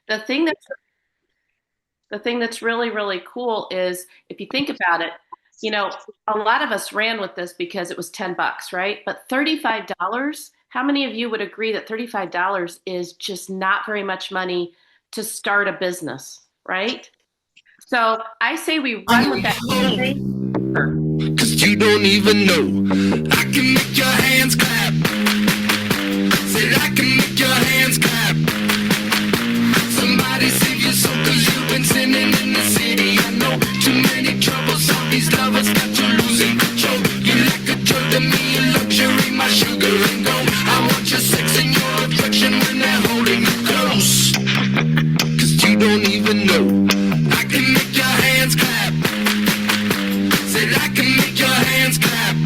The thing that's the thing that's really, really cool is if you think about it, you know, a lot of us ran with this because it was 10 bucks, right? But $35, how many of you would agree that $35 is just not very much money to start a business, right? So I say we run with that campaign. Cause you don't even know. I can make your hands clap. Said I can make your hands clap. Somebody save your soul cause you've been sinning in the city. I know too many troubles. All these lovers got you losing control. You like a drug to me, a luxury, my sugar and gold. I want your sex and your affection when they're holding you close. Cause you don't even know. I can make your hands clap. Said I can make your hands clap.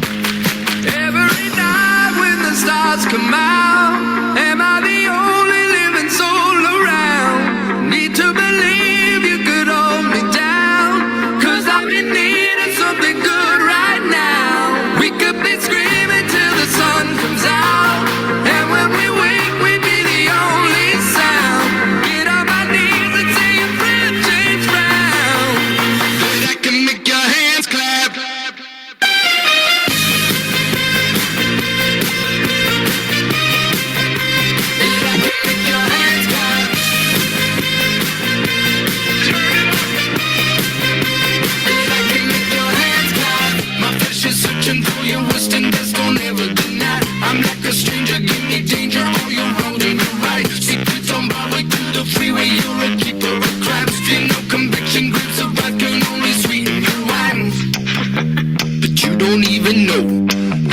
Every night when the stars come out, am I the only living soul around? Need to believe you could hold me down, cause I'm in need of something good right now. We could be screaming till the sun comes out, and when we wake we'd be the only sound. Get on my knees and say a prayer, change round. But I can make your hands clap. Searching for your wisdom, that's don't ever deny. I'm like a stranger, give me danger, all your road and your right. Secrets on my way to the freeway, you're a keeper of crabs. You know conviction, grips of wrath can only sweeten your wine. But you don't even know.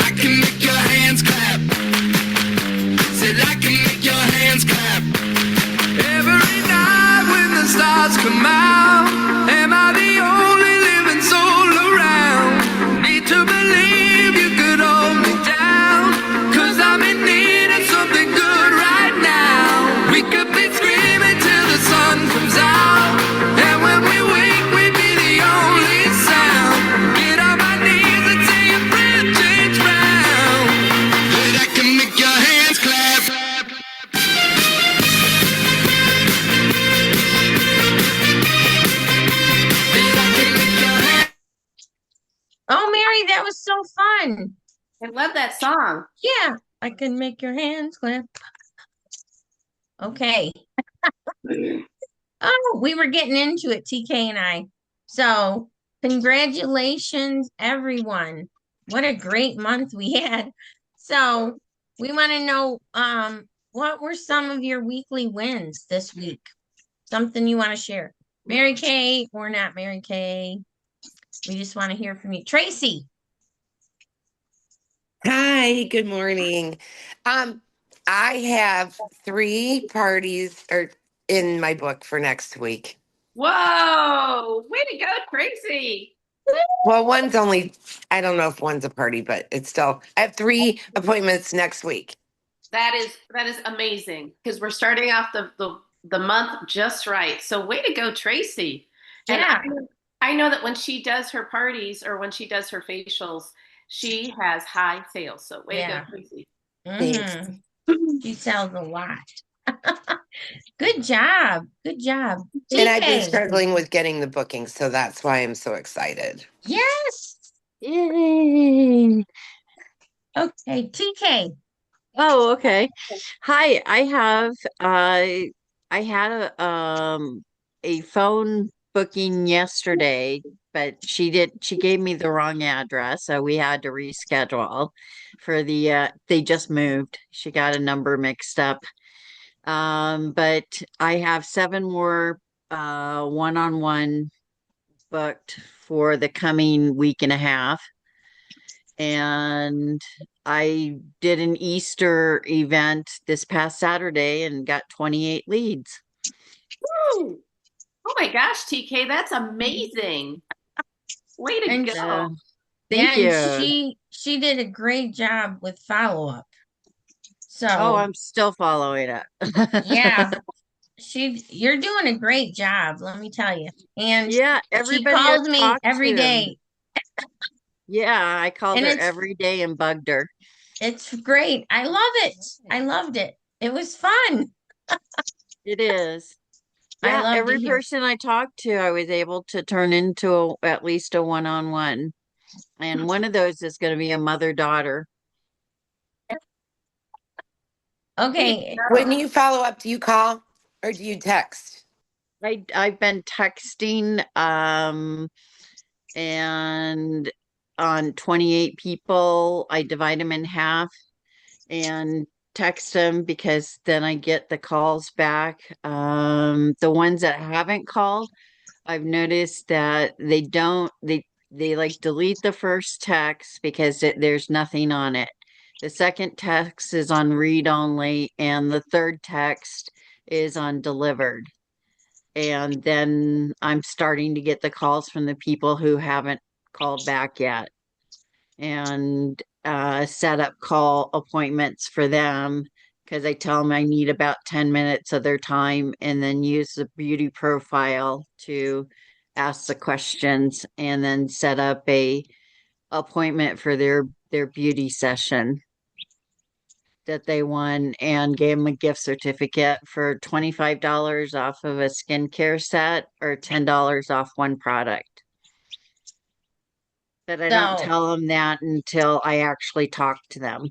I can make your hands clap. Said I can make your hands clap. Every night when the stars come out, am I the only living soul around? Need to believe you could hold me down, cause I'm in need of something good right now. We could be screaming till the sun comes out, and when we wake we'd be the only sound. Get on my knees and say a prayer, change round. But I can make your hands clap. Oh, Mary, that was so fun. I love that song. Yeah, I can make your hands clap. Okay. Oh, we were getting into it, TK and I. So, congratulations, everyone. What a great month we had. So, we want to know what were some of your weekly wins this week? Something you want to share. Mary Kay or not Mary Kay? We just want to hear from you. Tracy. Hi, good morning. Um, I have three parties or in my book for next week. Whoa, way to go, Tracy. Well, one's only, I don't know if one's a party, but it's still, I have three appointments next week. That is amazing because we're starting off the month just right. So way to go, Tracy. And Yeah. I know that when she does her parties or when she does her facials, she has high sales. So way to go, Yeah. Tracy. Thanks. She sells a lot. Good job. Good job. And I've been TK. struggling with getting the bookings, so that's why I'm so excited. Yes. Yay. Okay, TK. Oh, okay. Hi, I had a phone booking yesterday, but she gave me the wrong address, so we had to reschedule for they just moved. She got a number mixed up. But I have seven more one-on-one booked for the coming week and a half. And I did an Easter event this past Saturday and got 28 leads. Woo! Oh my gosh, TK, that's amazing. Way to And go. Thank and you. she did a great job with follow-up. Oh, So I'm still following it. yeah, you're doing a great job, let me tell you. And Yeah, she everybody I've calls me talked every to. day. Yeah, I called And her every day and bugged her. it's great. I love it. I loved it. It was fun. It is. I Yeah, love to every hear. person I talked to, I was able to turn into at least a one-on-one. And one of those is going to be a mother-daughter. Way to Okay, When go. you follow up, do you call or do you text? I've been texting and on 28 people, I divide them in half and text them because then I get the calls back. The ones that haven't called, I've noticed that they like delete the first text because there's nothing on it. The second text is on read only, and the third text is on delivered. And then I'm starting to get the calls from the people who haven't called back yet and set up call appointments for them because I tell them I need about 10 minutes of their time and then use the beauty profile to ask the questions and then set up a appointment for their beauty session that they won and gave them a gift certificate for $25 off of a skincare set or $10 off one product. But I don't so, tell them that until I actually talk to them.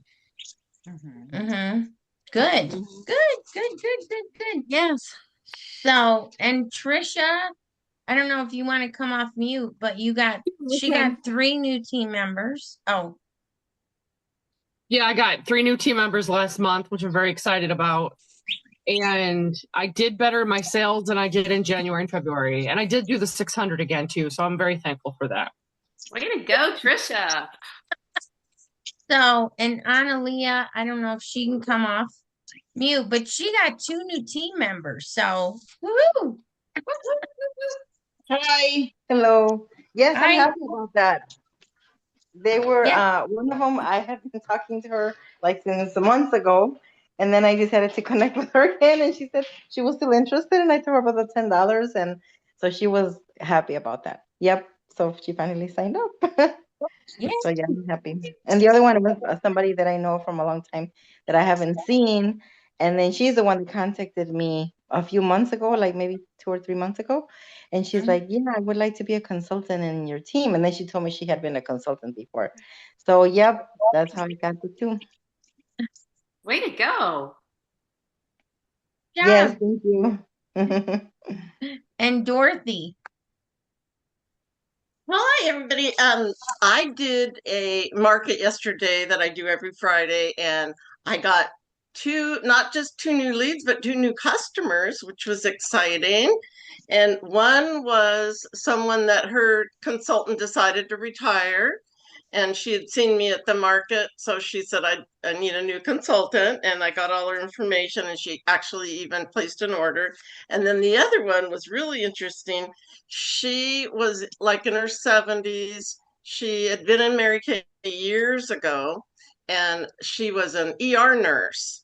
mm-hmm. Good, Mhm. good. Yes. So, and Trisha, I don't know if you want to come off mute, but she got three new team members. Oh, Yeah, I got 3 new team members last month, which I'm very excited about. And I did better in my sales than I did in January and February. And I did do the 600 again, too. So I'm very thankful for that. Way to go, Trisha. so, and Analia, I don't know if she can come off mute, but she got two new team members. So, woohoo! Hi. Hello. Yes, I'm I, happy about that. They were yeah, one of them. I had been talking to her like since months ago, and then I decided to connect with her again, and she said she was still interested, and I told her about the $10, and so she was happy about that. Yep. So she finally signed up. yeah. So yeah, I'm happy. And the other one was somebody that I know from a long time that I haven't seen. And then she's the one that contacted me a few months ago, like maybe 2 or 3 months ago. And she's Mhm. like, yeah, I would like to be a consultant in your team. And then she told me she had been a consultant before. So yep, that's how I got the two. Way to go. Yes, Job. thank you. And Dorothy. Hi, everybody. I did a market yesterday that I do every Friday, and I got not just 2 new leads, but 2 new customers, which was exciting. And one was someone that her consultant decided to retire, and she had seen me at the market, so she said, I need a new consultant, and I got all her information, and she actually even placed an order. And then the other one was really interesting. She was like in her 70s. She had been in Mary Kay years ago, and she was an ER nurse,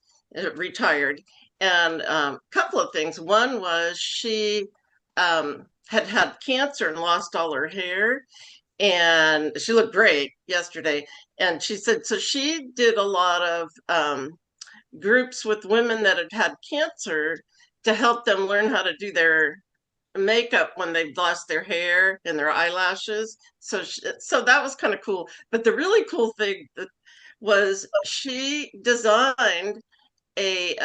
retired. And a couple of things. One was she had had cancer and lost all her hair, and she looked great yesterday. And she said, so she did a lot of groups with women that had had cancer to help them learn how to do their makeup when they've lost their hair and their eyelashes. So that was kind of cool. But the really cool thing that was she designed a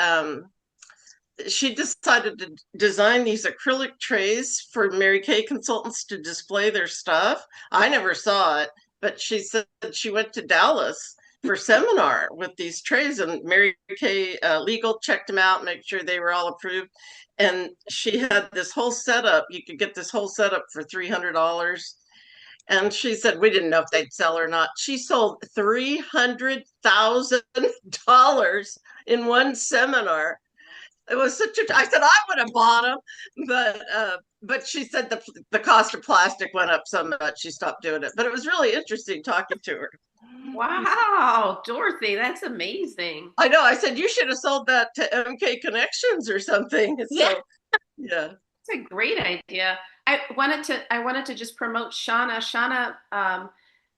she decided to design these acrylic trays for Mary Kay consultants to display their stuff. I never saw it, but she said she went to Dallas for a seminar with these trays, and Mary Kay legal checked them out, make sure they were all approved. And she had this whole setup. You could get this whole setup for $300. And she said we didn't know if they'd sell or not. She sold $300,000 in one seminar. It was such a. I said I would have bought them, but she said the cost of plastic went up so much she stopped doing it. But it was really interesting talking to her. Wow, Dorothy, that's amazing. I know. I said you should have sold that to MK Connections or something. Yeah. So yeah. It's a great idea. I wanted to just promote Shauna. Shauna,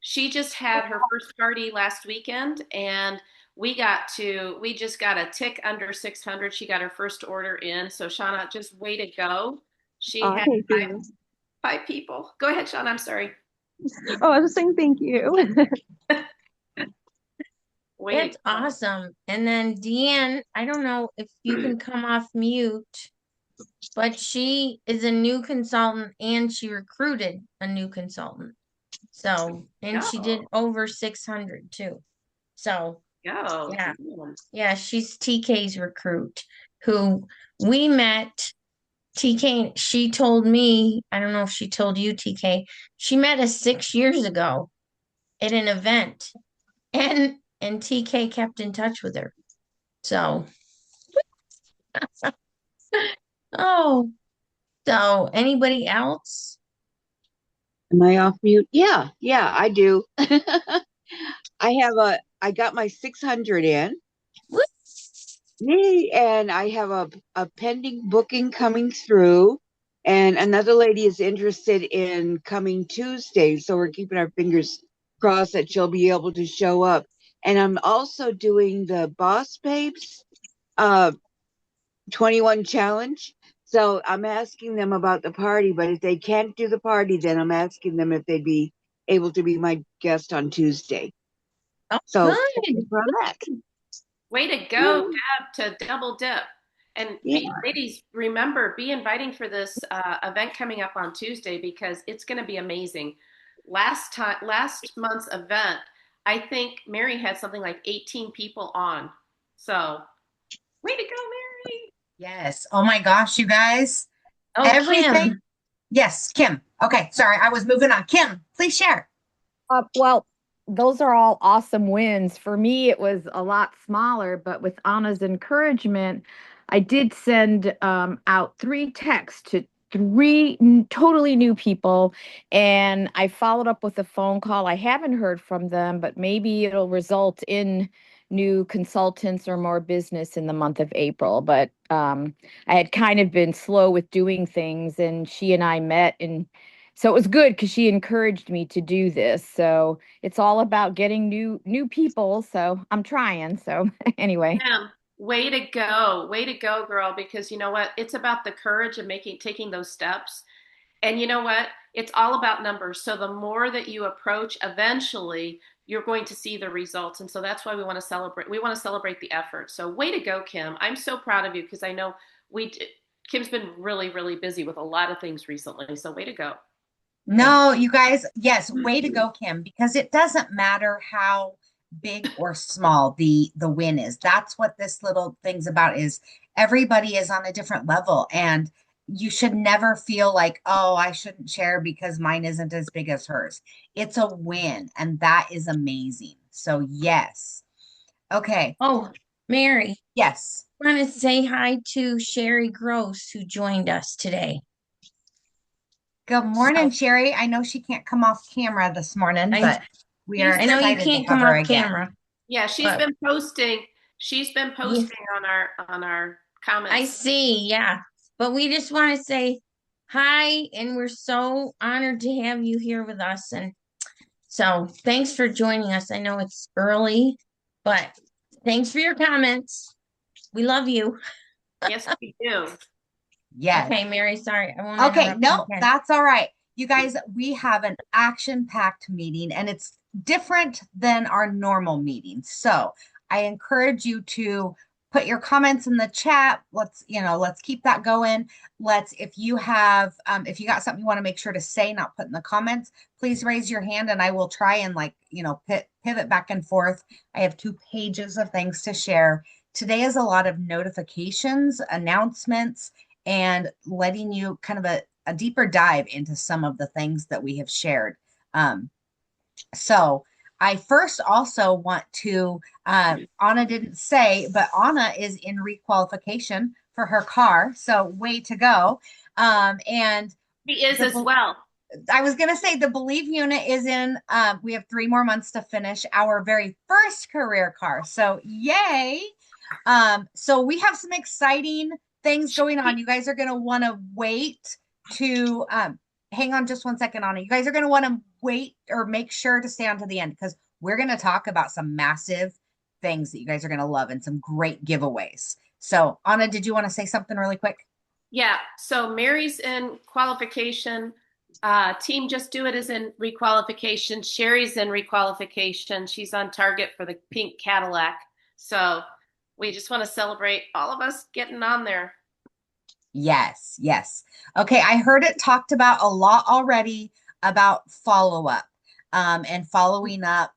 she just had her first party last weekend, and we just got a tick under 600. She got her first order in. So Shauna, just way to go. She Oh, had thank you. five people. Go ahead, Shauna. I'm sorry. Oh, I was saying thank you. Way to It's go. awesome. And then Deanne, I don't know if you can come off mute, but she is a new consultant and she recruited a new consultant. So, and she did over 600 too. So, Go. yeah. Yeah, she's TK's recruit who we met. TK, she told me, I don't know if she told you, TK, she met us 6 years ago at an event. And TK kept in touch with her. So, oh, so anybody else? Am I off mute? Yeah, I do. I got my 600 in. Woo! Yay, and I have a pending booking coming through. And another lady is interested in coming Tuesday. So we're keeping our fingers crossed that she'll be able to show up. And I'm also doing the Boss Babes 21 challenge. So I'm asking them about the party, but if they can't do the party, then I'm asking them if they'd be able to be my guest on Tuesday. Oh, So good. from that. Way to go, Deb, to double dip. And Yeah. ladies, remember, be inviting for this event coming up on Tuesday because it's going to be amazing. Last month's event, I think Mary had something like 18 people on. So, way to go, Mary. Yes. Oh my gosh, you guys. Oh, Everything. Kim. Yes, Kim. Okay, sorry, I was moving on. Kim, please share. Well, those are all awesome wins. For me, it was a lot smaller, but with Anna's encouragement, I did send out 3 texts to 3 totally new people, and I followed up with a phone call. I haven't heard from them, but maybe it'll result in new consultants or more business in the month of April. But I had kind of been slow with doing things, and she and I met, and so it was good because she encouraged me to do this. So it's all about getting new people. So I'm trying. So anyway. Kim, way to go. Way to go, girl, because you know what? It's about the courage of taking those steps. And you know what? It's all about numbers. So the more that you approach, eventually you're going to see the results. And so that's why we want to celebrate. We want to celebrate the effort. So way to go, Kim. I'm so proud of you because I know Kim's been really, really busy with a lot of things recently. So way to go. No, you guys, yes, way to go, Kim, because it doesn't matter how big or small the win is. That's what this little thing's about is everybody is on a different level and you should never feel like, oh, I shouldn't share because mine isn't as big as hers. It's a win and that is amazing. So yes. Okay. Oh, Mary. Yes. I want to say hi to Sherry Gross who joined us today. Good morning, Sherry. I know she can't come off camera this morning, but we are I know you excited can't to come have her off again. camera. Yeah, she's been posting. She's been posting on our comments. I see, yeah. But we just want to say hi, and we're so honored to have you here with us. And so thanks for joining us. I know it's early, but thanks for your comments. We love you. Yes, we do. Yes. Okay, Mary, sorry. I won't Okay, interrupt no, you again. that's all right. You guys, we have an action-packed meeting and it's different than our normal meetings. So I encourage you to put your comments in the chat. Let's keep that going. If you if you got something you want to make sure to say, not put in the comments, please raise your hand and I will try and pivot back and forth. I have 2 pages of things to share. Today is a lot of notifications, announcements, and letting you kind of a deeper dive into some of the things that we have shared. So I first also want to, Anna didn't say, but Anna is in requalification for her car. So way to go. And she is as well. I was going to say the Believe unit is in, we have 3 more months to finish our very first career car. So yay. So we have some exciting things going on. You guys are going to want to wait to hang on just one second, Anna. You guys are going to want to wait or make sure to stay on to the end because we're going to talk about some massive things that you guys are going to love and some great giveaways. So, Anna, did you want to say something really quick? Yeah, so Mary's in qualification. Team Just Do It is in requalification. Sherry's in requalification. She's on target for the pink Cadillac. So we just want to celebrate all of us getting on there. Yes, yes. Okay, I heard it talked about a lot already about follow-up and following up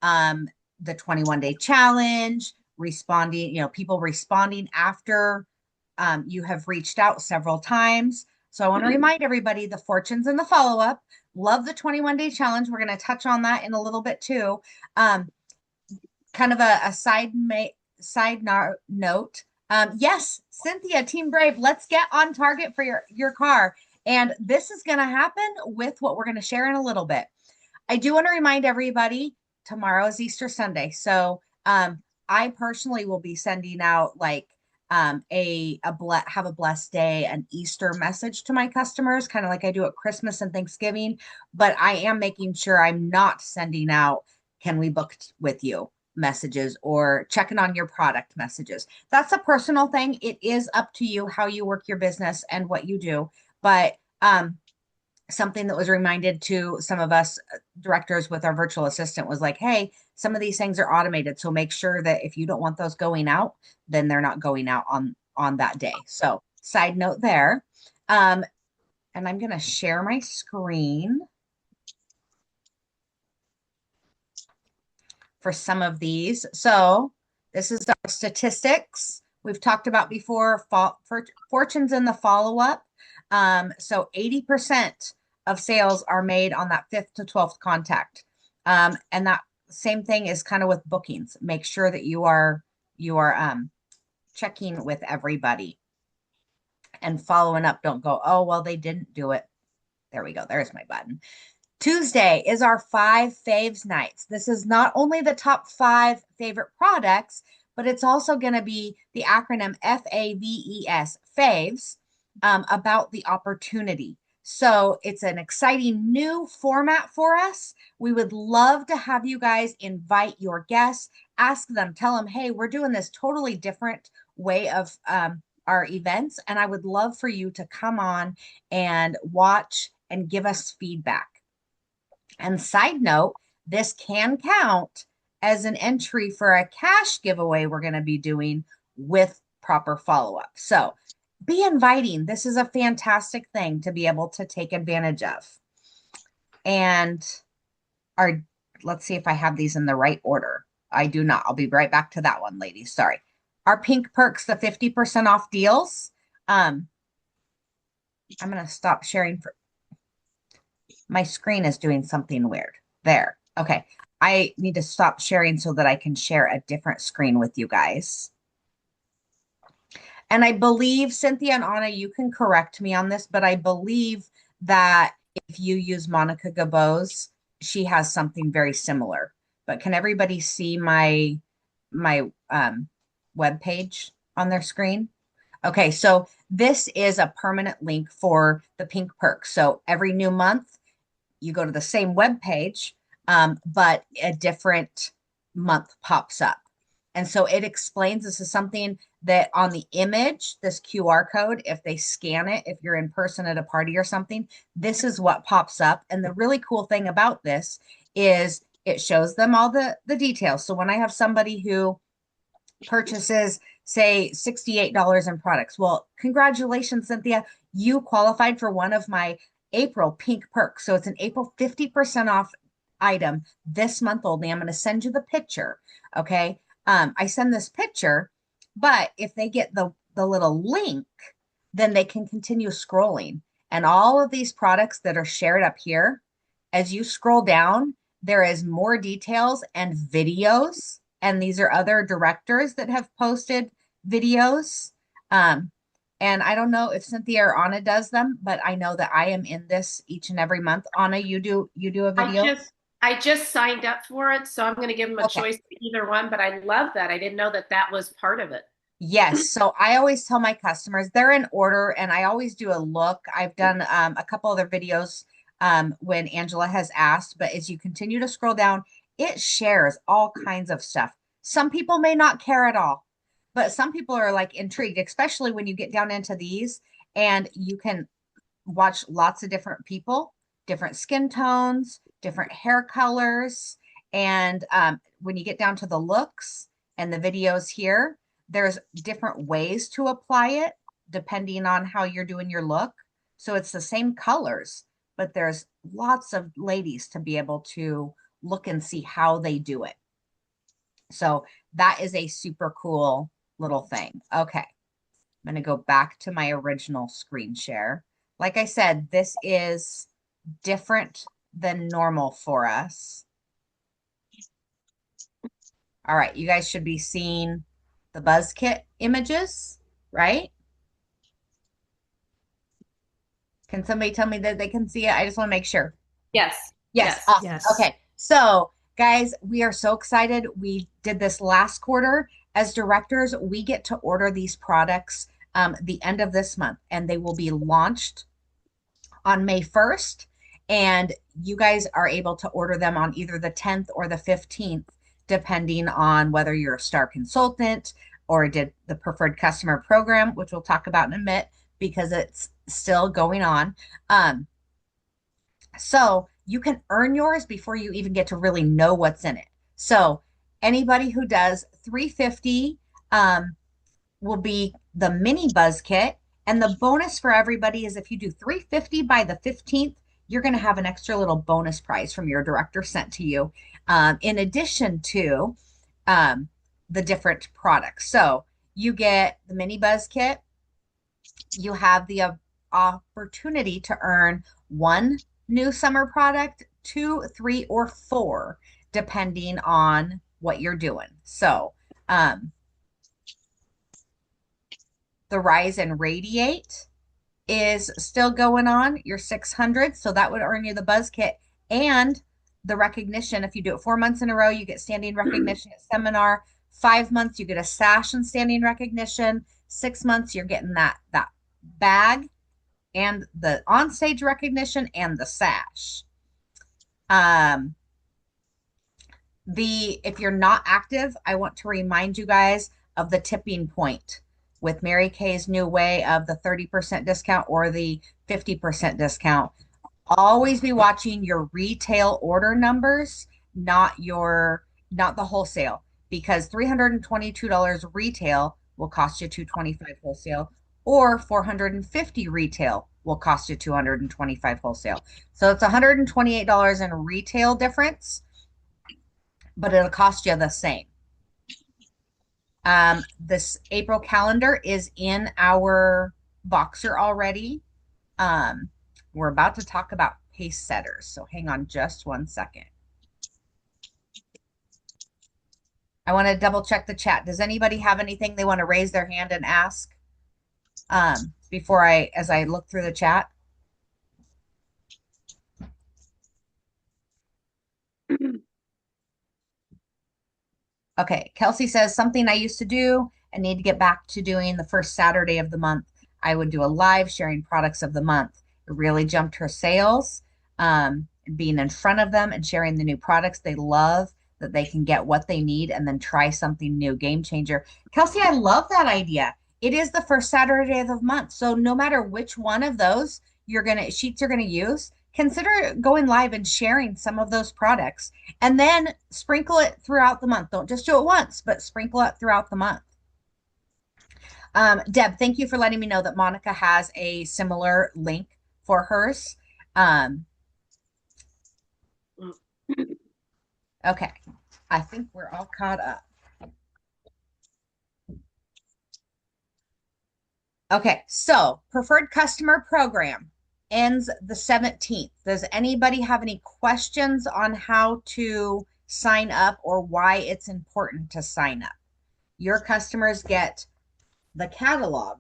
the 21-day challenge, responding, people responding after you have reached out several times. So I want to remind everybody the fortunes and the follow-up. Love the 21-day challenge. We're going to touch on that in a little bit too. Kind of a side note. Yes, Cynthia, Team Brave, let's get on target for your car. And this is going to happen with what we're going to share in a little bit. I do want to remind everybody tomorrow is Easter Sunday. So I personally will be sending out like have a blessed day, an Easter message to my customers, kind of like I do at Christmas and Thanksgiving. But I am making sure I'm not sending out, can we book with you messages or checking on your product messages. That's a personal thing. It is up to you how you work your business and what you do. But something that was reminded to some of us directors with our virtual assistant was like, hey, some of these things are automated. So make sure that if you don't want those going out, then they're not going out on that day. So side note there. And I'm going to share my screen for some of these. So this is our statistics we've talked about before, for fortunes in the follow-up. So 80% of sales are made on that 5th to 12th contact. And that same thing is kind of with bookings. Make sure that you are checking with everybody and following up. Don't go, oh, well, they didn't do it. There we go. There's my button. Tuesday is our 5 faves nights. This is not only the top 5 favorite products, but it's also going to be the acronym FAVES, faves, about the opportunity. So it's an exciting new format for us. We would love to have you guys invite your guests, ask them, tell them, hey, we're doing this totally different way of our events. And I would love for you to come on and watch and give us feedback. And side note, this can count as an entry for a cash giveaway we're going to be doing with proper follow-up. So be inviting. This is a fantastic thing to be able to take advantage of. And let's see if I have these in the right order. I do not. I'll be right back to that one, ladies. Sorry. Our pink perks, the 50% off deals. I'm going to stop sharing for my screen is doing something weird. There. Okay. I need to stop sharing so that I can share a different screen with you guys. And I believe, Cynthia and Anna, you can correct me on this, but I believe that if you use Monica Gabos, she has something very similar. But can everybody see my web page on their screen? Okay, so this is a permanent link for the pink perk. So every new month, you go to the same web page, but a different month pops up. And so it explains, this is something that on the image, this QR code, if they scan it, if you're in person at a party or something, this is what pops up. And the really cool thing about this is it shows them all the details. So when I have somebody who purchases, say, $68 in products, well, congratulations, Cynthia, you qualified for one of my April pink perks. So it's an April 50% off item this month only. I'm going to send you the picture. Okay. I send this picture, but if they get the little link, then they can continue scrolling. And all of these products that are shared up here, as you scroll down, there is more details and videos. And these are other directors that have posted videos. And I don't know if Cynthia or Anna does them, but I know that I am in this each and every month. Anna, you do a video? I just signed up for it, so I'm going to give them a choice of either one, but I love that. I didn't know that was part of it. Yes. So I always tell my customers they're in order, and I always do a look. I've done a couple other videos when Angela has asked, but as you continue to scroll down, it shares all kinds of stuff. Some people may not care at all, but some people are like intrigued, especially when you get down into these and you can watch lots of different people, different skin tones, different hair colors. And when you get down to the looks and the videos here, there's different ways to apply it depending on how you're doing your look. So it's the same colors, but there's lots of ladies to be able to look and see how they do it. So that is a super cool little thing. Okay. I'm going to go back to my original screen share. Like I said, this is different than normal for us. All right, you guys should be seeing the BuzzKit images, right? Can somebody tell me that they can see it? I just want to make sure. Yes. Yes. Yes. Awesome. Yes. Okay. So, guys, we are so excited. We did this last quarter. As directors, we get to order these products the end of this month, and they will be launched on May 1st. And you guys are able to order them on either the 10th or the 15th, depending on whether you're a star consultant or did the preferred customer program, which we'll talk about in a minute because it's still going on. So you can earn yours before you even get to really know what's in it. So anybody who does 350 will be the mini buzz kit. And the bonus for everybody is if you do 350 by the 15th, you're going to have an extra little bonus prize from your director sent to you, in addition to the different products. So you get the mini buzz kit. You have the opportunity to earn 1 new summer product, 2, 3, or 4, depending on what you're doing. So the Rise and Radiate is still going on, your 600. So that would earn you the buzz kit and the recognition. If you do it 4 months in a row, you get standing recognition at seminar. 5 months, you get a sash and standing recognition. 6 months, you're getting that bag and the onstage recognition and the sash. If you're not active, I want to remind you guys of the tipping point with Mary Kay's new way of the 30% discount or the 50% discount. Always be watching your retail order numbers, not the wholesale, because $322 retail will cost you $225 wholesale, or $450 retail will cost you $225 wholesale. So it's $128 in retail difference, but it'll cost you the same. This April calendar is in our Voxer already. We're about to talk about pace setters, so hang on just 1 second. I want to double check the chat. Does anybody have anything they want to raise their hand and ask as I look through the chat? Okay, Kelsey says, something I used to do and need to get back to doing the first Saturday of the month. I would do a live sharing products of the month. It really jumped her sales, being in front of them and sharing the new products they love, that they can get what they need and then try something new. Game changer. Kelsey, I love that idea. It is the first Saturday of the month. So no matter which one of those sheets you're going to use, consider going live and sharing some of those products and then sprinkle it throughout the month. Don't just do it once, but sprinkle it throughout the month. Deb, thank you for letting me know that Monica has a similar link for hers. Okay, I think we're all caught up. Okay, so preferred customer program ends the 17th. Does anybody have any questions on how to sign up or why it's important to sign up? Your customers get the catalog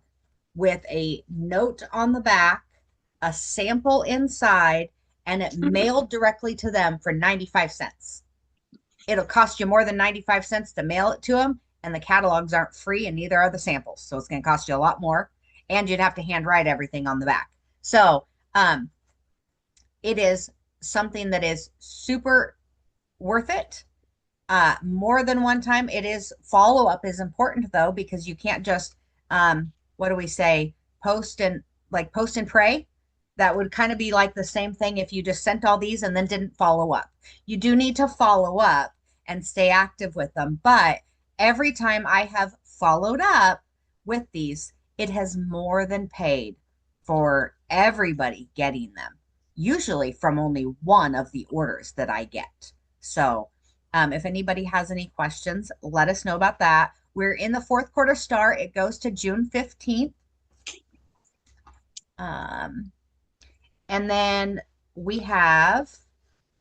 with a note on the back, a sample inside, and it mailed directly to them for 95 cents. It'll cost you more than 95 cents to mail it to them, and the catalogs aren't free, and neither are the samples. So it's going to cost you a lot more, and you'd have to handwrite everything on the back. So it is something that is super worth it. more than one time. It is follow-up is important though, because you can't just what do we say, post and pray. That would kind of be like the same thing if you just sent all these and then didn't follow up. You do need to follow up and stay active with them. But every time I have followed up with these, it has more than paid for everybody getting them, usually from only one of the orders that I get. So if anybody has any questions, let us know about that. We're in the fourth quarter star. It goes to June 15th. And then we have,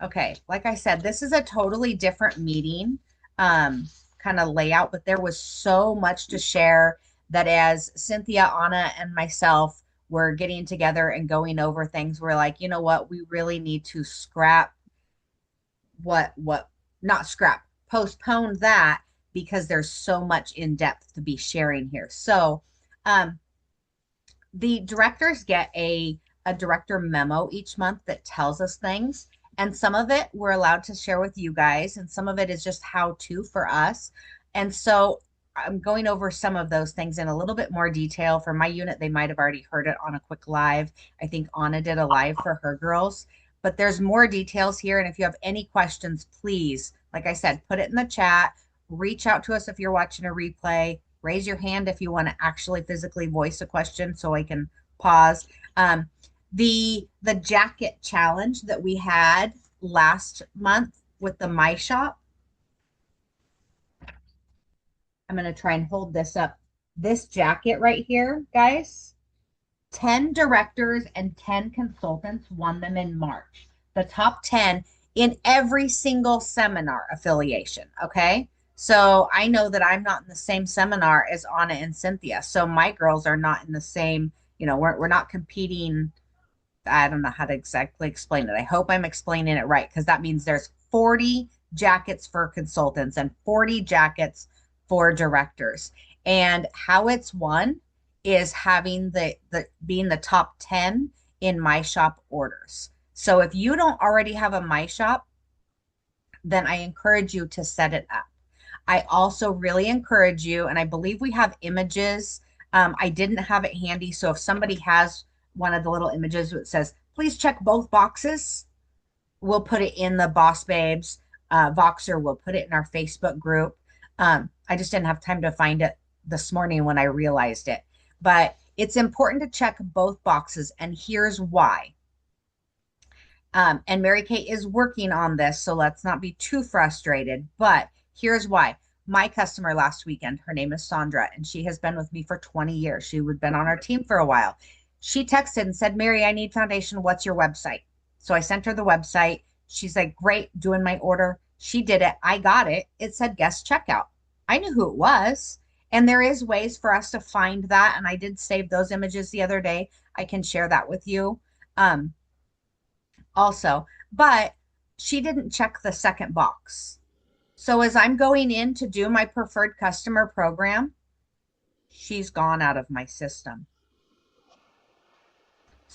okay, like I said, this is a totally different meeting kind of layout, but there was so much to share that as Cynthia, Anna, and myself were getting together and going over things, we're like, you know what, we really need to postpone that because there's so much in depth to be sharing here. So the directors get a director memo each month that tells us things. And some of it we're allowed to share with you guys, and some of it is just how to for us. And so I'm going over some of those things in a little bit more detail. For my unit, they might have already heard it on a quick live. I think Anna did a live for her girls, but there's more details here. And if you have any questions, please, like I said, put it in the chat, reach out to us if you're watching a replay, raise your hand if you want to actually physically voice a question so I can pause. The jacket challenge that we had last month with the My Shop. I'm going to try and hold this up. This jacket right here, guys, 10 directors and 10 consultants won them in March. The top 10 in every single seminar affiliation. Okay. So I know that I'm not in the same seminar as Anna and Cynthia. So my girls are not in the same, we're not competing. I don't know how to exactly explain it. I hope I'm explaining it right, because that means there's 40 jackets for consultants and 40 jackets for directors. And how it's won is having being the top 10 in My Shop orders. So if you don't already have a My Shop, then I encourage you to set it up. I also really encourage you, and I believe we have images. I didn't have it handy. So if somebody has one of the little images that says, please check both boxes, we'll put it in the Boss Babes Voxer. We'll put it in our Facebook group. I just didn't have time to find it this morning when I realized it. But it's important to check both boxes, and here's why. And Mary Kay is working on this, so let's not be too frustrated, but here's why. My customer last weekend, her name is Sandra, and she has been with me for 20 years. She had been on our team for a while. She texted and said, Mary, I need foundation. What's your website? So I sent her the website. She's like, great, doing my order. She did it. I got it. It said guest checkout. I knew who it was. And there is ways for us to find that. And I did save those images the other day. I can share that with you also. But she didn't check the second box. So as I'm going in to do my preferred customer program, she's gone out of my system.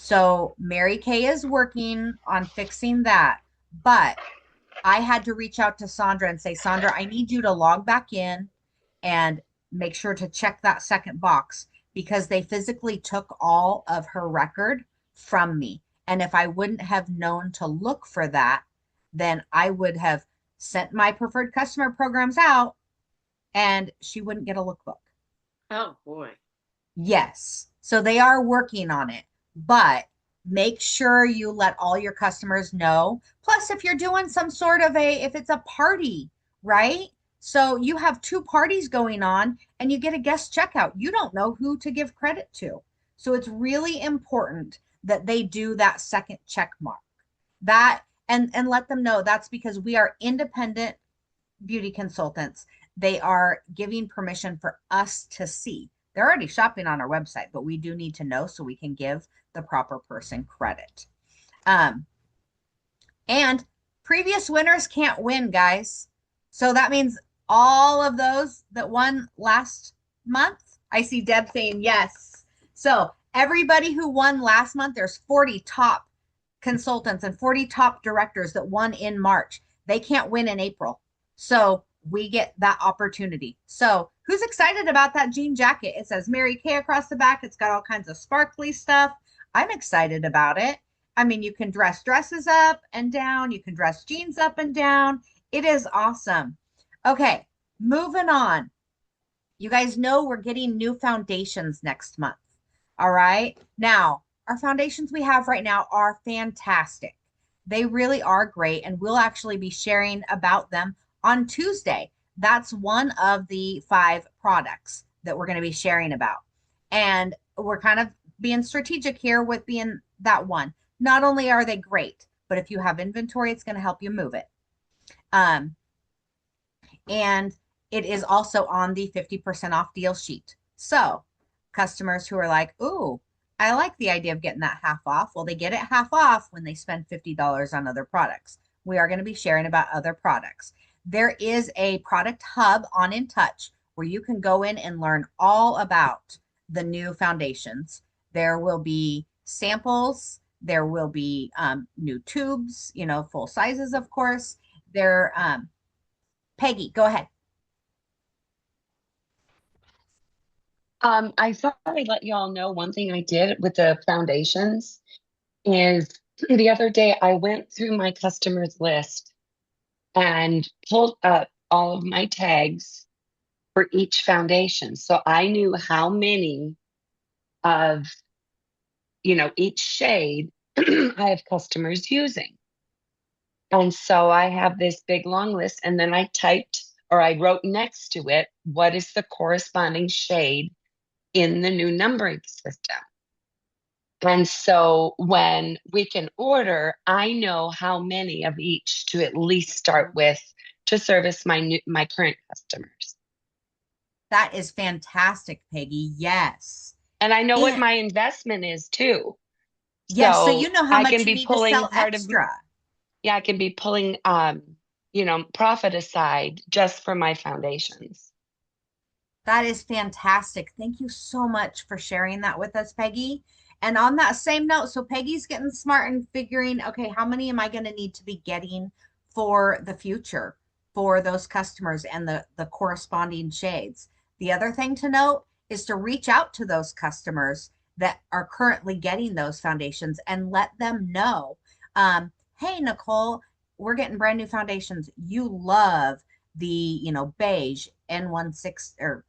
So Mary Kay is working on fixing that, but I had to reach out to Sandra and say, Sandra, I need you to log back in and make sure to check that second box, because they physically took all of her record from me. And if I wouldn't have known to look for that, then I would have sent my preferred customer programs out and she wouldn't get a lookbook. Oh boy. Yes. So they are working on it. But make sure you let all your customers know. Plus, if you're doing some sort of if it's a party, right? So you have 2 parties going on and you get a guest checkout. You don't know who to give credit to. So it's really important that they do that second check mark. That and let them know that's because we are independent beauty consultants. They are giving permission for us to see. They're already shopping on our website, but we do need to know so we can give the proper person credit. And previous winners can't win, guys. So that means all of those that won last month, I see Deb saying yes. So everybody who won last month, there's 40 top consultants and 40 top directors that won in March. They can't win in April. So we get that opportunity. So who's excited about that jean jacket? It says Mary Kay across the back. It's got all kinds of sparkly stuff. I'm excited about it. I mean, you can dress dresses up and down. You can dress jeans up and down. It is awesome. Okay, moving on. You guys know we're getting new foundations next month. All right. Now, our foundations we have right now are fantastic. They really are great. And we'll actually be sharing about them on Tuesday. That's one of the 5 products that we're going to be sharing about. And we're kind of being strategic here with being that one. Not only are they great, but if you have inventory, it's going to help you move it. And it is also on the 50% off deal sheet. So customers who are like, ooh, I like the idea of getting that half off. Well, they get it half off when they spend $50 on other products. We are going to be sharing about other products. There is a product hub on InTouch where you can go in and learn all about the new foundations. There will be samples. There will be new tubes, you know, full sizes, of course. There, Peggy, go ahead. I thought I'd let you all know one thing I did with the foundations is the other day I went through my customers list and pulled up all of my tags for each foundation. So I knew how many of, you know, each shade I have customers using. And so I have this big long list, and then I typed or I wrote next to it, what is the corresponding shade in the new numbering system? And so when we can order, I know how many of each to at least start with to service my current customers. That is fantastic, Peggy. Yes. And I know what my investment is too. Yes, so you know how I much can you be need to pulling sell part extra. of, yeah, I can be pulling you know, profit aside just for my foundations. That is fantastic. Thank you so much for sharing that with us, Peggy. And on that same note, so Peggy's getting smart and figuring, okay, how many am I going to need to be getting for the future for those customers and the corresponding shades? The other thing to note is to reach out to those customers that are currently getting those foundations and let them know, hey, Nicole, we're getting brand new foundations. You love the, you know, beige N16 or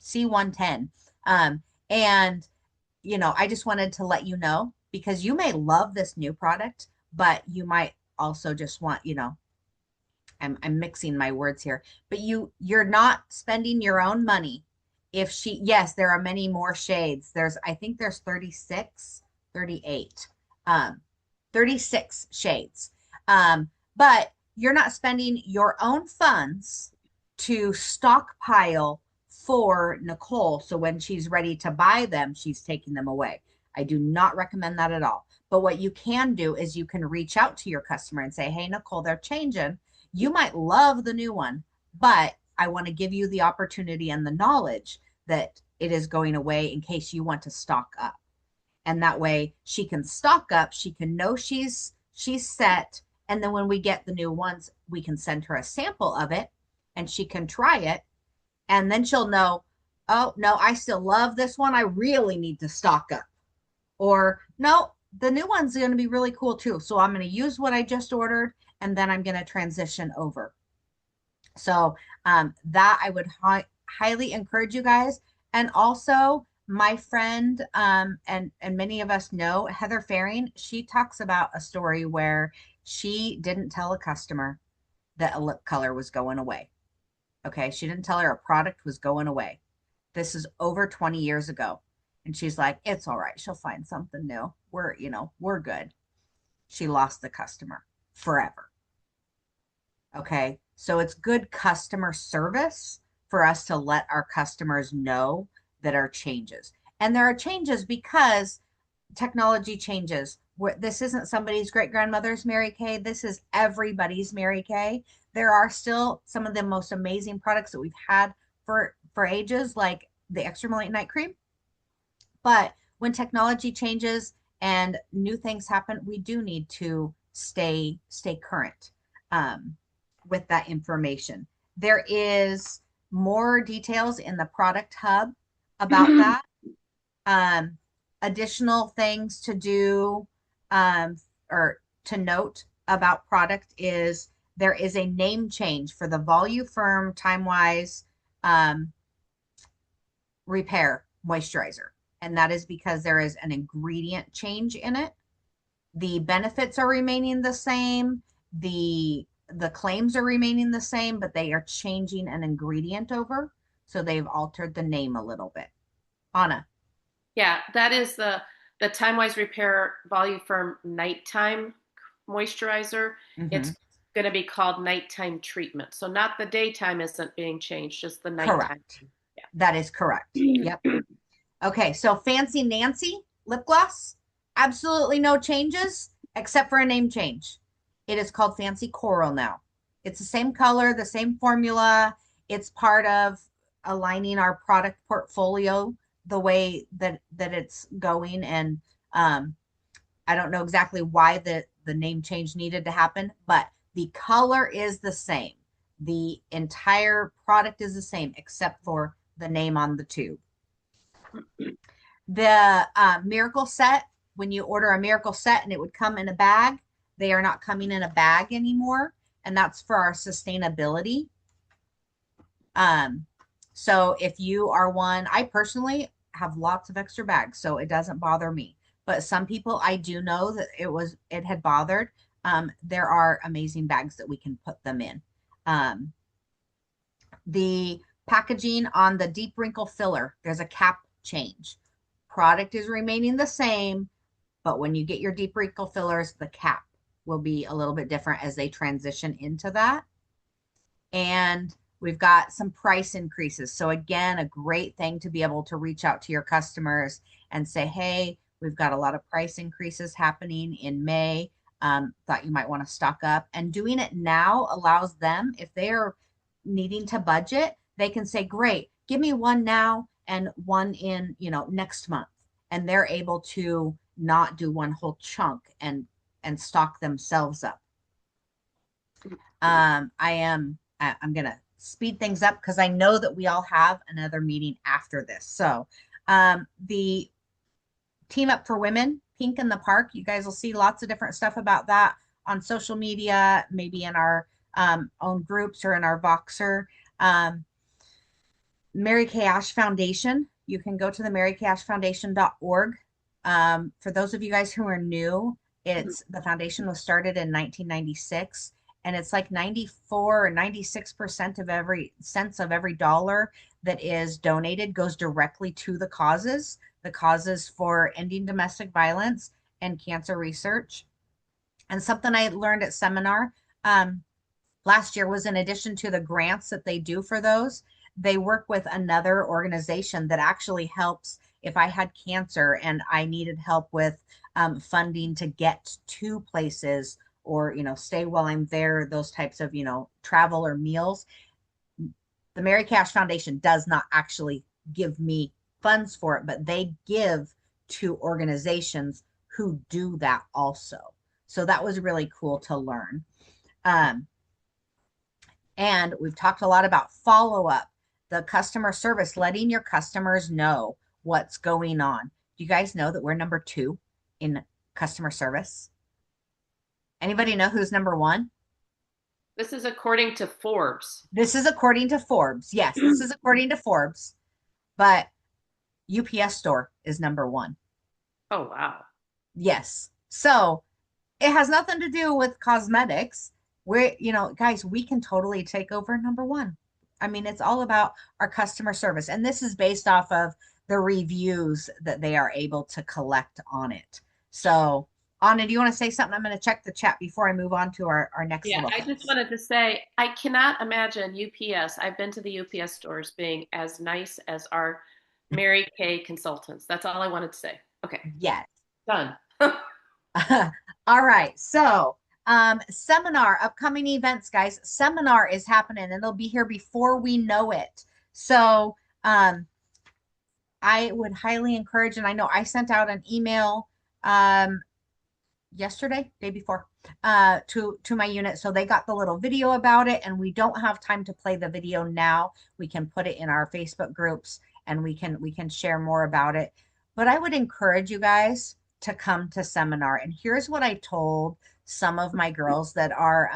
C110. And, you know, I just wanted to let you know because you may love this new product, but you might also just want, you know, I'm mixing my words here, but you're not spending your own money. If yes, there are many more shades. I think there's 36, 38, 36 shades. But you're not spending your own funds to stockpile for Nicole. So when she's ready to buy them, she's taking them away. I do not recommend that at all. But what you can do is you can reach out to your customer and say, hey, Nicole, they're changing. You might love the new one, but I want to give you the opportunity and the knowledge that it is going away in case you want to stock up. And that way she can stock up. She can know she's set. And then when we get the new ones, we can send her a sample of it and she can try it. And then she'll know, oh, no, I still love this one. I really need to stock up. Or, no, the new one's going to be really cool too. So I'm going to use what I just ordered and then I'm going to transition over. So that I would highly encourage you guys. And also my friend, and many of us know Heather Faring, she talks about a story where she didn't tell a customer that a lip color was going away. Okay. She didn't tell her a product was going away. This is over 20 years ago. And she's like, it's all right. She'll find something new. We're good. She lost the customer forever. Okay. So it's good customer service for us to let our customers know that are changes. And there are changes because technology changes. This isn't somebody's great grandmother's Mary Kay. This is everybody's Mary Kay. There are still some of the most amazing products that we've had for ages, like the Extra Molecular Night Cream. But when technology changes and new things happen, we do need to stay current with that information. There is more details in the product hub about that. Additional things to do or to note about product is there is a name change for the Voluform Time-Wise Repair Moisturizer. And that is because there is an ingredient change in it. The benefits are remaining the same. The claims are remaining the same, but they are changing an ingredient over. So they've altered the name a little bit. Anna. Yeah, that is the Time-Wise Repair Voluform Nighttime Moisturizer. It's going to be called Nighttime Treatment. So not the daytime isn't being changed, just the nighttime. Correct. Yeah. That is correct. Yep. Okay, so Fancy Nancy lip gloss, absolutely no changes except for a name change. It is called Fancy Coral now. It's the same color, the same formula. It's part of aligning our product portfolio the way that it's going. And I don't know exactly why the name change needed to happen, but the color is the same. The entire product is the same except for the name on the tube. The Miracle Set, when you order a Miracle Set and it would come in a bag, they are not coming in a bag anymore. And that's for our sustainability. So if you are one, I personally have lots of extra bags, so it doesn't bother me. But some people, I do know that it had bothered. There are amazing bags that we can put them in. The packaging on the deep wrinkle filler, there's a cap change. Product is remaining the same, but when you get your deep wrinkle fillers, the cap will be a little bit different as they transition into that. And we've got some price increases. So again, a great thing to be able to reach out to your customers and say, hey, we've got a lot of price increases happening in May. Thought you might want to stock up. And doing it now allows them, if they are needing to budget, they can say, great, give me one now and one in, next month. And they're able to not do one whole chunk and stock themselves up. I'm going to speed things up because I know that we all have another meeting after this. So the Team Up for Women, Pink in the Park, you guys will see lots of different stuff about that on social media, maybe in our own groups or in our Voxer. Mary Kay Ash Foundation, you can go to the marykayashfoundation.org. For those of you guys who are new, the foundation was started in 1996. And it's like 94 or 96% of every cents of every dollar that is donated goes directly to the causes for ending domestic violence and cancer research. And something I learned at seminar last year was, in addition to the grants that they do for those, they work with another organization that actually helps if I had cancer and I needed help with funding to get to places or, stay while I'm there, those types of, travel or meals. The Mary Kay Ash Foundation does not actually give me funds for it, but they give to organizations who do that also. So that was really cool to learn. And we've talked a lot about follow-up, the customer service, letting your customers know what's going on. Do you guys know that we're number 2 in customer service? Anybody know who's number 1? This is according to Forbes. This is according to Forbes. Yes, this is according to Forbes. But UPS Store is number 1. Oh, wow. Yes. So it has nothing to do with cosmetics. We're, guys, we can totally take over number 1. I mean, it's all about our customer service. And this is based off of the reviews that they are able to collect on it. So Anna, do you want to say something? I'm going to check the chat before I move on to our next Yeah, I just wanted to say, I cannot imagine UPS. I've been to the UPS stores being as nice as our Mary Kay consultants. That's all I wanted to say. Okay. Yes. Done. All right. So seminar, upcoming events, guys. Seminar is happening and they'll be here before we know it. So I would highly encourage, and I know I sent out an email yesterday, day before, to my unit. So they got the little video about it, and we don't have time to play the video now. We can put it in our Facebook groups, and we can share more about it. But I would encourage you guys to come to seminar. And here's what I told some of my girls that are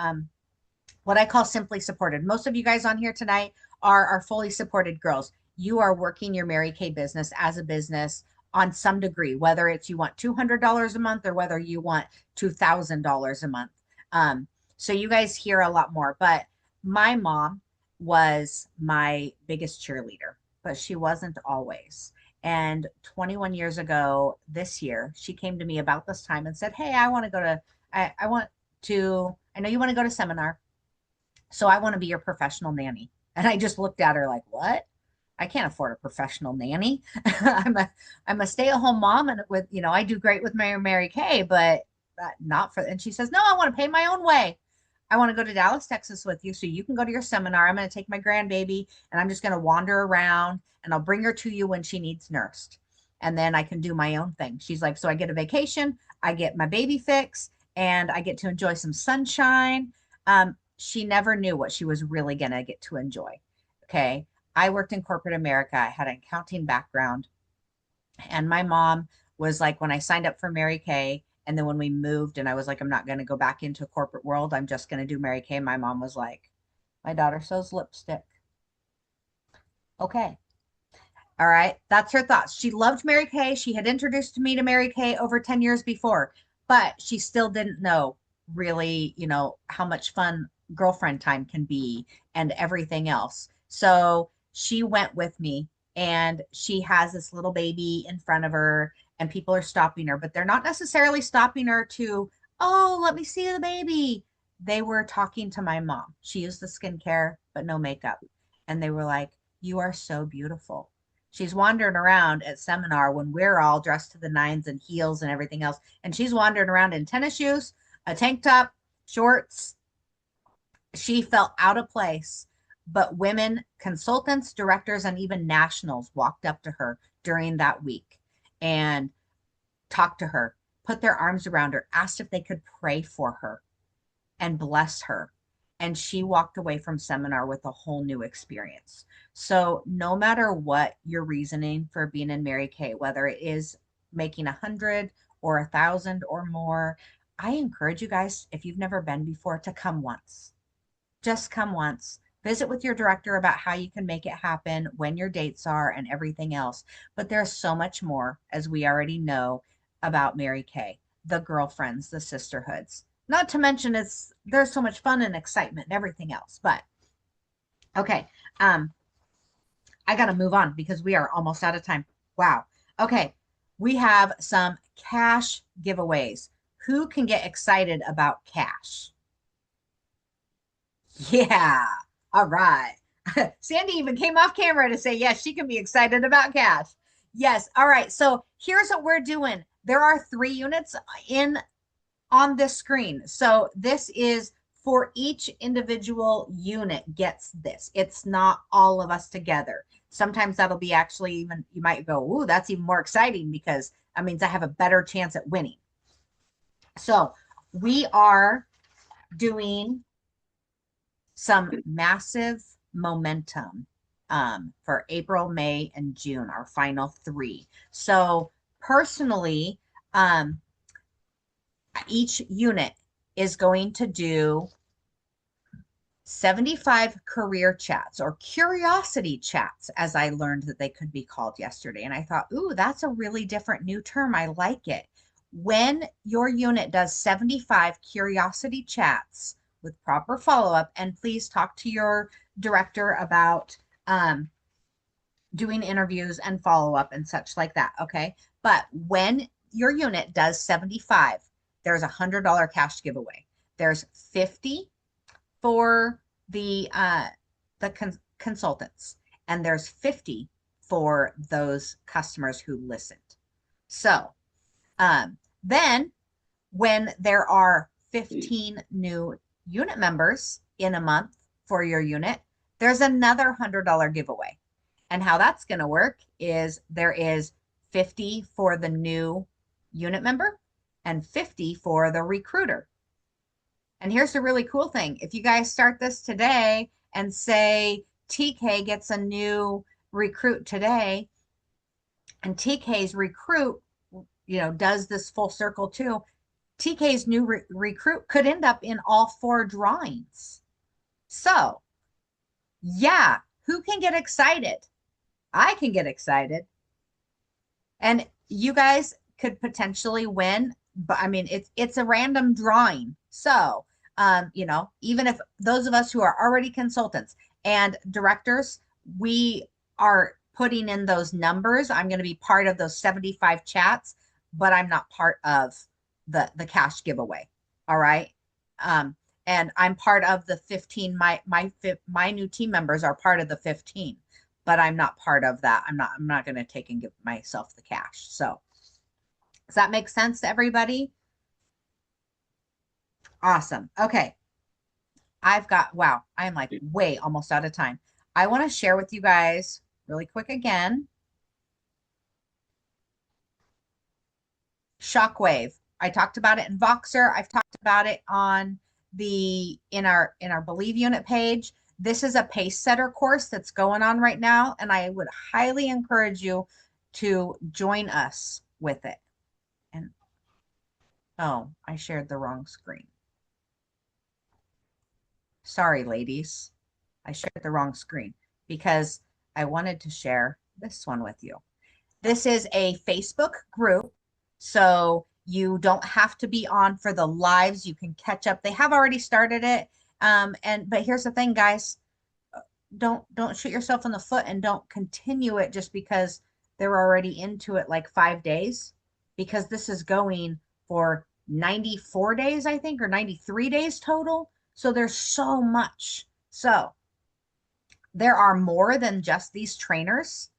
what I call simply supported. Most of you guys on here tonight are fully supported girls. You are working your Mary Kay business as a business on some degree, whether it's you want $200 a month or whether you want $2,000 a month. So you guys hear a lot more, but my mom was my biggest cheerleader, but she wasn't always. And 21 years ago this year, she came to me about this time and said, hey, I want to go to, I want to, I know you want to go to seminar. So I want to be your professional nanny. And I just looked at her like, what? I can't afford a professional nanny. I'm a stay-at-home mom, and with, I do great with Mary Kay, but not for, and she says, no, I want to pay my own way. I want to go to Dallas, Texas with you so you can go to your seminar. I'm going to take my grandbaby and I'm just going to wander around and I'll bring her to you when she needs nursed. And then I can do my own thing. She's like, so I get a vacation, I get my baby fix, and I get to enjoy some sunshine. She never knew what she was really going to get to enjoy. Okay. I worked in corporate America. I had an accounting background. And my mom was like, when I signed up for Mary Kay, and then when we moved and I was like, I'm not going to go back into a corporate world, I'm just going to do Mary Kay. My mom was like, my daughter sews lipstick. Okay. All right. That's her thoughts. She loved Mary Kay. She had introduced me to Mary Kay over 10 years before, but she still didn't know really, how much fun girlfriend time can be and everything else. So she went with me, and she has this little baby in front of her, and people are stopping her, but they're not necessarily stopping her to, oh, let me see the baby. They were talking to my mom. She used the skincare, but no makeup. And they were like, you are so beautiful. She's wandering around at seminar when we're all dressed to the nines and heels and everything else. And she's wandering around in tennis shoes, a tank top, shorts. She felt out of place. But women, consultants, directors, and even nationals walked up to her during that week and talked to her, put their arms around her, asked if they could pray for her and bless her. And she walked away from seminar with a whole new experience. So no matter what your reasoning for being in Mary Kay, whether it is making 100 or 1,000 or more, I encourage you guys, if you've never been before, to come once. Just come once. Visit with your director about how you can make it happen, when your dates are, and everything else. But there's so much more, as we already know, about Mary Kay, the girlfriends, the sisterhoods. Not to mention there's so much fun and excitement and everything else. But okay, I got to move on because we are almost out of time. Wow. Okay, we have some cash giveaways. Who can get excited about cash? Yeah. All right. Sandy even came off camera to say, yes, she can be excited about cash. Yes. All right. So here's what we're doing. There are 3 units on this screen. So this is for each individual unit gets this. It's not all of us together. Sometimes that'll be actually even, you might go, ooh, that's even more exciting because that means I have a better chance at winning. So we are doing some massive momentum for April, May, and June, our final 3. So personally, each unit is going to do 75 career chats or curiosity chats, as I learned that they could be called yesterday. And I thought, ooh, that's a really different new term. I like it. When your unit does 75 curiosity chats with proper follow-up, and please talk to your director about doing interviews and follow-up and such like that, okay? But when your unit does 75, there's a $100 cash giveaway. There's 50 for the consultants, and there's 50 for those customers who listened. So then when there are 15 new unit members in a month for your unit, there's another $100 giveaway. And how that's going to work is there is 50 for the new unit member, and 50 for the recruiter. And here's the really cool thing. If you guys start this today and say TK gets a new recruit today, and TK's recruit, does this full circle too, TK's new recruit could end up in all 4 drawings. So, yeah, who can get excited? I can get excited. And you guys could potentially win, but I mean, it's a random drawing. So, even if those of us who are already consultants and directors, we are putting in those numbers. I'm going to be part of those 75 chats, but I'm not part of the cash giveaway. All right. And I'm part of the 15. My new team members are part of the 15, but I'm not part of that. I'm not going to take and give myself the cash. So does that make sense to everybody? Awesome. Okay. Wow, I am like way almost out of time. I want to share with you guys really quick again. Shockwave. I talked about it in Voxer. I've talked about it on in our Believe unit page. This is a pace setter course that's going on right now, and I would highly encourage you to join us with it. And oh, I shared the wrong screen. Sorry, ladies. I shared the wrong screen because I wanted to share this one with you. This is a Facebook group, so you don't have to be on for the lives. You can catch up. They have already started it. But here's the thing, guys. Don't shoot yourself in the foot and don't continue it just because they're already into it like 5 days, because this is going for 94 days, I think, or 93 days total. So there's so much. So there are more than just these trainers.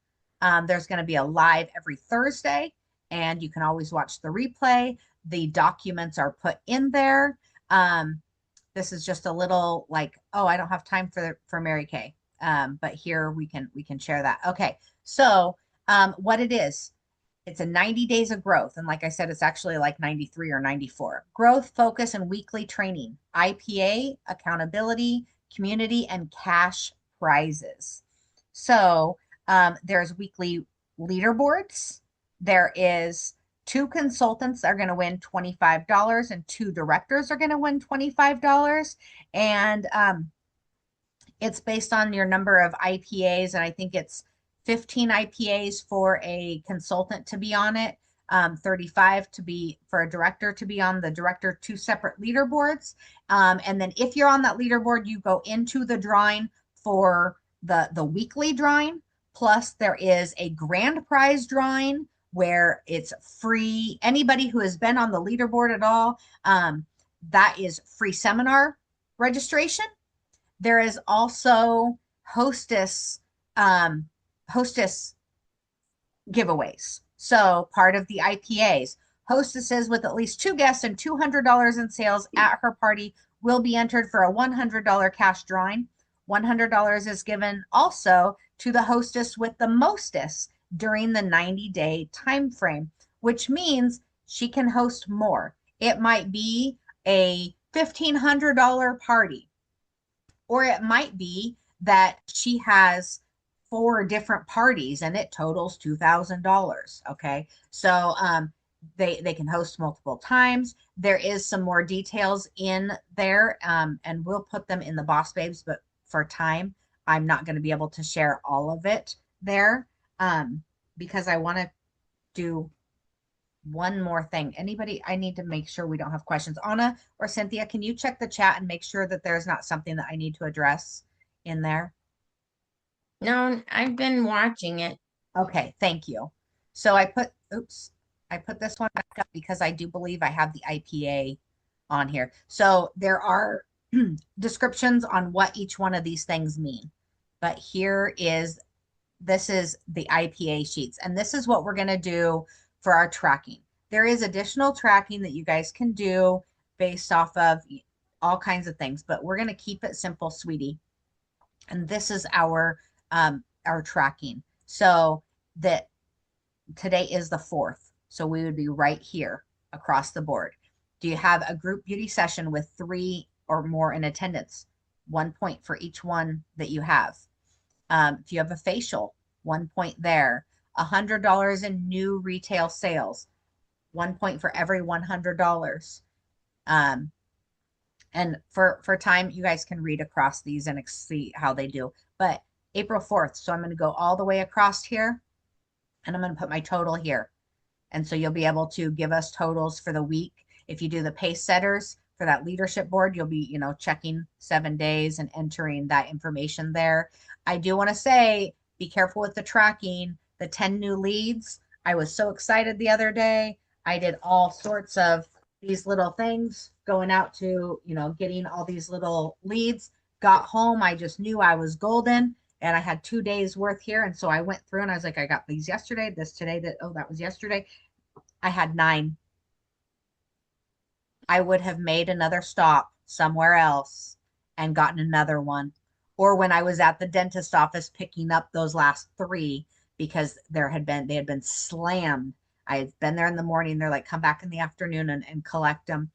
There's going to be a live every Thursday, and you can always watch the replay. The documents are put in there. This is just a little like, oh, I don't have time for Mary Kay. But here we can share that. Okay. So what it is, it's a 90 days of growth. And like I said, it's actually like 93 or 94. Growth, focus, and weekly training, IPA, accountability, community, and cash prizes. So there's weekly leaderboards. There is 2 consultants are going to win $25 and 2 directors are going to win $25. And it's based on your number of IPAs. And I think it's 15 IPAs for a consultant to be on it, 35 to be for a director to be on the director, 2 separate leaderboards. And then if you're on that leaderboard, you go into the drawing for the weekly drawing. Plus there is a grand prize drawing where it's free. Anybody who has been on the leaderboard at all, that is free seminar registration. There is also hostess giveaways. So part of the IPAs, hostesses with at least 2 guests and $200 in sales at her party will be entered for a $100 cash drawing. $100 is given also to the hostess with the mostest during the 90-day time frame, which means she can host more. It might be a $1,500 party, or it might be that she has 4 different parties and it totals $2,000. Okay. So they can host multiple times. There is some more details in there, and we'll put them in the Boss Babes, but for time, I'm not going to be able to share all of it there, because I want to do one more thing. Anybody, I need to make sure we don't have questions. Anna or Cynthia, can you check the chat and make sure that there's not something that I need to address in there? No, I've been watching it. Okay, thank you. So I put this one back up because I do believe I have the IPA on here. So there are descriptions on what each one of these things mean. But this is the IPA sheets. And this is what we're going to do for our tracking. There is additional tracking that you guys can do based off of all kinds of things, but we're going to keep it simple, sweetie. And this is our tracking. So that today is the 4th. So we would be right here. across the board. Do you have a group beauty session with 3 or more in attendance? 1 point for each one that you have. If you have a facial, 1 point there. $100 in new retail sales, 1 point for every $100. And for time, you guys can read across these and see how they do. But April 4th, so I'm going to go all the way across here, and I'm going to put my total here. And so you'll be able to give us totals for the week. If you do the pace setters for that leadership board, you'll be, checking 7 days and entering that information there. I do want to say, be careful with the tracking, the 10 new leads. I was so excited the other day. I did all sorts of these little things going out to, getting all these little leads. Got home, I just knew I was golden, and I had 2 days worth here. And so I went through and I was like, I got these yesterday, this today, that was yesterday. I had 9. I would have made another stop somewhere else and gotten another one. Or when I was at the dentist office picking up those last 3 because they had been slammed. I had been there in the morning. They're like, come back in the afternoon and collect them.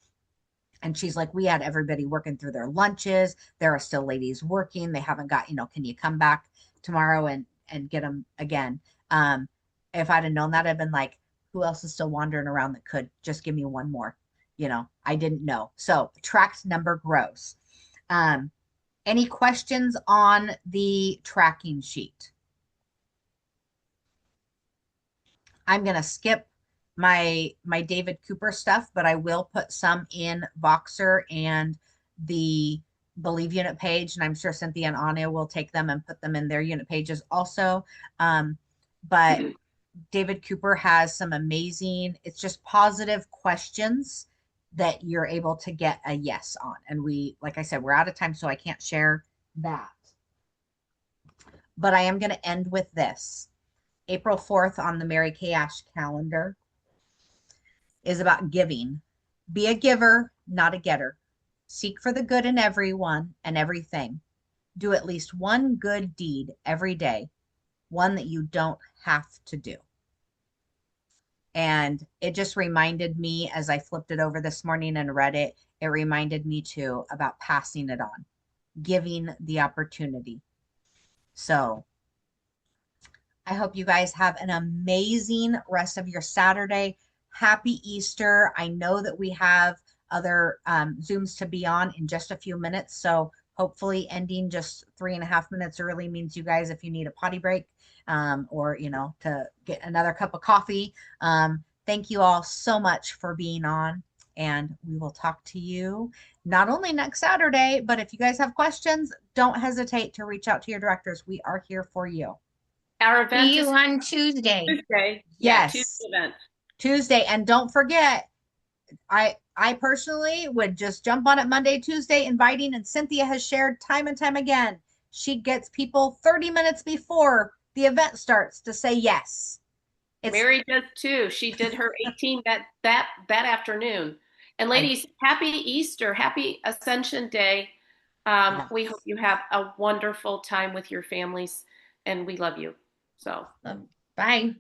And she's like, we had everybody working through their lunches. There are still ladies working. They haven't got, can you come back tomorrow and get them again? If I'd have known that, I'd been like, who else is still wandering around that could just give me one more? I didn't know. So tracked number grows. Any questions on the tracking sheet? I'm going to skip my David Cooper stuff, but I will put some in Voxer and the Believe unit page, and I'm sure Cynthia and Anya will take them and put them in their unit pages also. But David Cooper has some amazing, it's just positive questions that you're able to get a yes on. And like I said, we're out of time, so I can't share that. But I am going to end with this. April 4th on the Mary Kay Ash calendar is about giving. Be a giver, not a getter. Seek for the good in everyone and everything. Do at least one good deed every day, one that you don't have to do. And it just reminded me, as I flipped it over this morning and read it, it reminded me too about passing it on, giving the opportunity. So I hope you guys have an amazing rest of your Saturday. Happy Easter. I know that we have other Zooms to be on in just a few minutes. So hopefully ending just 3.5 minutes early means you guys, if you need a potty break, or, to get another cup of coffee. Thank you all so much for being on, and we will talk to you not only next Saturday, but if you guys have questions, don't hesitate to reach out to your directors. We are here for you. Our event See you is on Tuesday. Tuesday. Yes. Tuesday event. Tuesday. And don't forget, I personally would just jump on it Monday, Tuesday, inviting, and Cynthia has shared time and time again. She gets people 30 minutes before the event starts to say yes. Mary does too. She did her 18 that afternoon. And ladies, happy Easter, happy Ascension Day. We hope you have a wonderful time with your families, and we love you. So Bye.